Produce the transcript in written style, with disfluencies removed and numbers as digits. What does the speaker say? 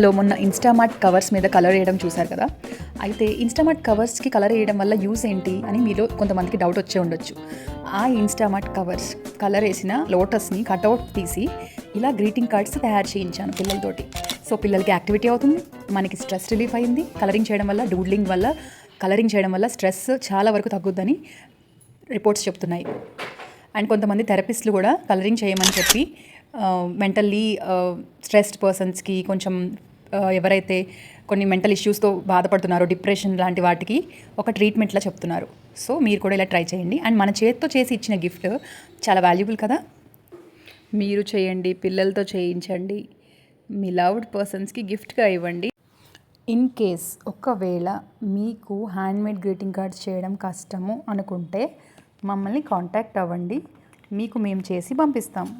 Hello, మొన్న Instamart covers మీద colour వేయడం చూశారు కదా. అయితే ఇన్స్టామార్ట్ కవర్స్కి కలర్ వేయడం వల్ల యూస్ ఏంటి అని మీలో కొంతమందికి డౌట్ వచ్చే ఉండొచ్చు. ఆ ఇన్స్టామార్ట్ కవర్స్ కలర్ వేసిన లోటస్ని కట్అవుట్ తీసి ఇలా గ్రీటింగ్ కార్డ్స్ తయారు చేయించాను పిల్లలతోటి. సో పిల్లలకి యాక్టివిటీ అవుతుంది, మనకి స్ట్రెస్ రిలీఫ్ అయింది. కలరింగ్ చేయడం వల్ల, డూడ్లింగ్ వల్ల, కలరింగ్ చేయడం వల్ల స్ట్రెస్ చాలా వరకు తగ్గుద్దని రిపోర్ట్స్ చెప్తున్నాయి. అండ్ కొంతమంది థెరపిస్టులు కూడా కలరింగ్ చేయమని చెప్పి మెంటల్లీ స్ట్రెస్డ్ పర్సన్స్కి, కొంచెం ఎవరైతే కొన్ని మెంటల్ ఇష్యూస్తో బాధపడుతున్నారో, డిప్రెషన్ లాంటి వాటికి ఒక ట్రీట్మెంట్లా చెప్తున్నారు. సో మీరు కూడా ఇలా ట్రై చేయండి. అండ్ మన చేతితో చేసి ఇచ్చిన గిఫ్ట్ చాలా వాల్యుబుల్ కదా. మీరు చేయండి, పిల్లలతో చేయించండి, మీ లవ్డ్ పర్సన్స్కి గిఫ్ట్గా ఇవ్వండి. ఇన్ కేస్ ఒకవేళ మీకు హ్యాండ్మేడ్ గ్రీటింగ్ కార్డ్స్ చేయడం కష్టము అనుకుంటే మమ్మల్ని కాంటాక్ట్ అవ్వండి, మీకు మేము చేసి పంపిస్తాము.